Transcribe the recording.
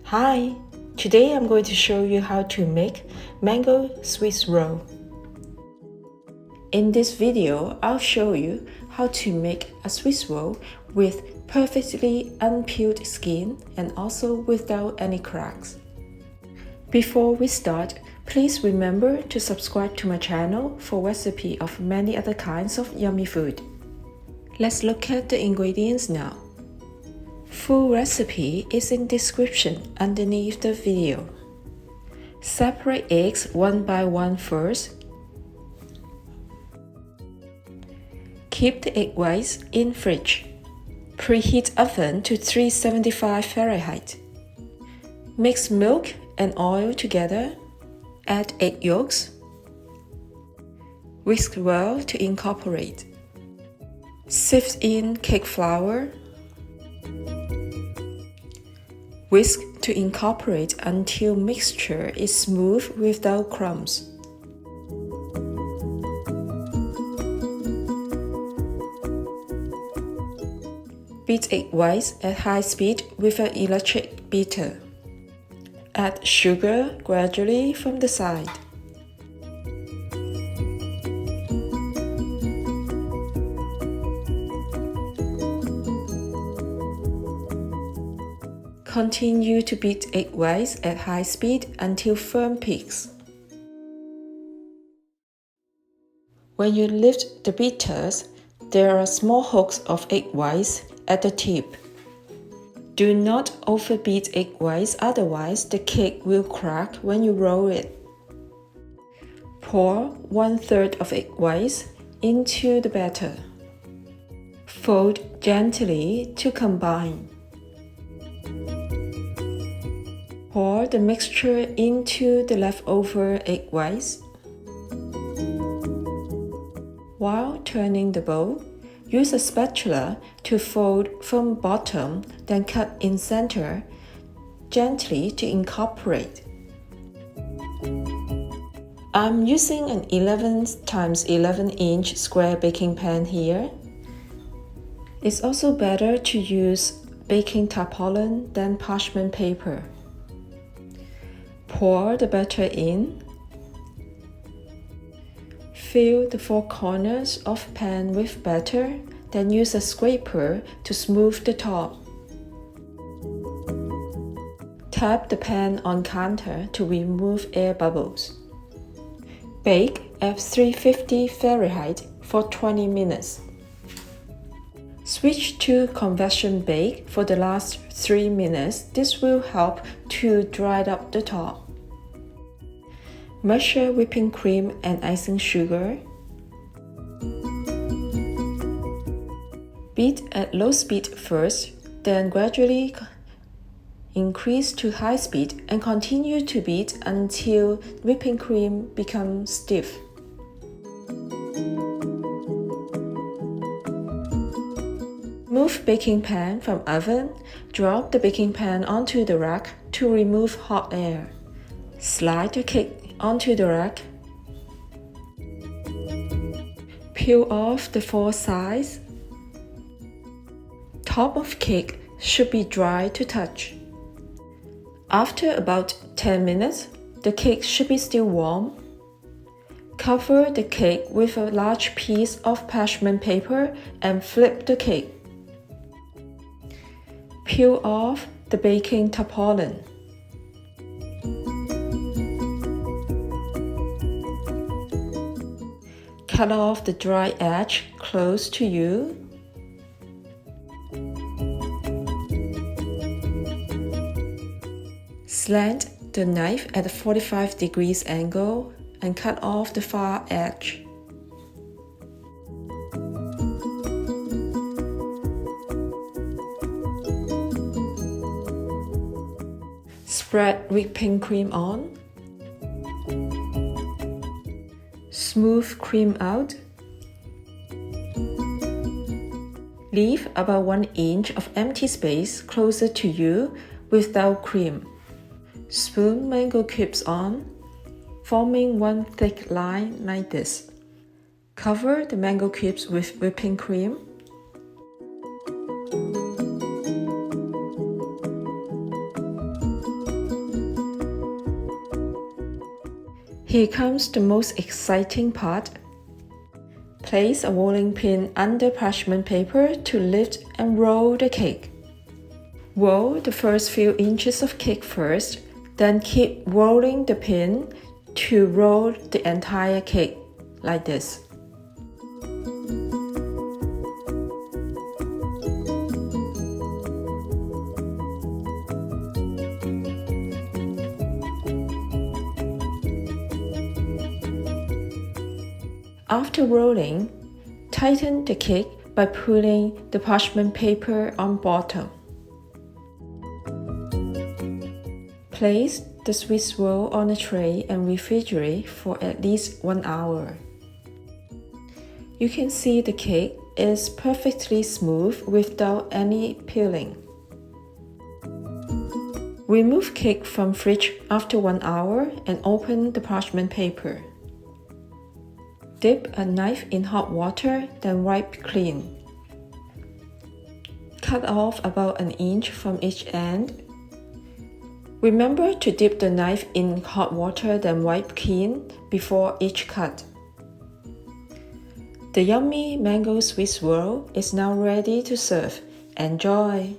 Hi! Today I'm going to show you how to make mango Swiss roll. In this video, I'll show you how to make a Swiss roll with perfectly unpeeled skin and also without any cracks. Before we start, please remember to subscribe to my channel for recipe of many other kinds of yummy food. Let's look at the ingredients now. Full recipe is in description underneath the video. Separate eggs one by one first. Keep the egg whites in fridge. Preheat oven to 375 Fahrenheit. Mix milk and oil together. Add egg yolks. Whisk well to incorporate. Sift in cake flour. Whisk to incorporate until mixture is smooth without clumps. Beat egg whites at high speed with an electric beater. Add sugar gradually from the side. Continue to beat egg whites at high speed until firm peaks. When you lift the beaters, there are small hooks of egg whites at the tip. Do not overbeat egg whites, otherwise the cake will crack when you roll it. Pour 1/3 of egg whites into the batter. Fold gently to combine. Pour the mixture into the leftover egg whites. While turning the bowl, use a spatula to fold from bottom, then cut in center, gently to incorporate. I'm using an 11 x 11 inch square baking pan here. It's also better to use baking tarpaulin than parchment paper. Pour the batter in. Fill the four corners of pan with batter, then use a scraper to smooth the top. Tap the pan on counter to remove air bubbles. Bake at 350 Fahrenheit for 20 minutes. Switch to convection bake for the last 3 minutes. This will help to dry up the top. Measure whipping cream and icing sugar. Beat at low speed first, then gradually increase to high speed and continue to beat until whipping cream becomes stiff. Move baking pan from oven. Drop the baking pan onto the rack to remove hot air. Slide the cake onto the rack. Peel off the four sides. Top of cake should be dry to touch. After about 10 minutes, the cake should be still warm. Cover the cake with a large piece of parchment paper and flip the cake. Peel off the baking tarpaulin. Cut off the dry edge close to you. Slant the knife at a 45 degrees angle and cut off the far edge. Spread whipping cream on. Smooth cream out. Leave about 1 inch of empty space closer to you without cream. Spoon mango cubes on, forming one thick line like this. Cover the mango cubes with whipping cream. Here comes the most exciting part. Place a rolling pin under parchment paper to lift and roll the cake. Roll the first few inches of cake first, then keep rolling the pin to roll the entire cake, like this. After rolling, tighten the cake by pulling the parchment paper on bottom. Place the Swiss roll on a tray and refrigerate for at least 1 hour. You can see the cake is perfectly smooth without any peeling. Remove cake from fridge after 1 hour and open the parchment paper. Dip a knife in hot water, then wipe clean. Cut off about 1 inch from each end. Remember to dip the knife in hot water, then wipe clean before each cut. The yummy mango Swiss roll is now ready to serve. Enjoy!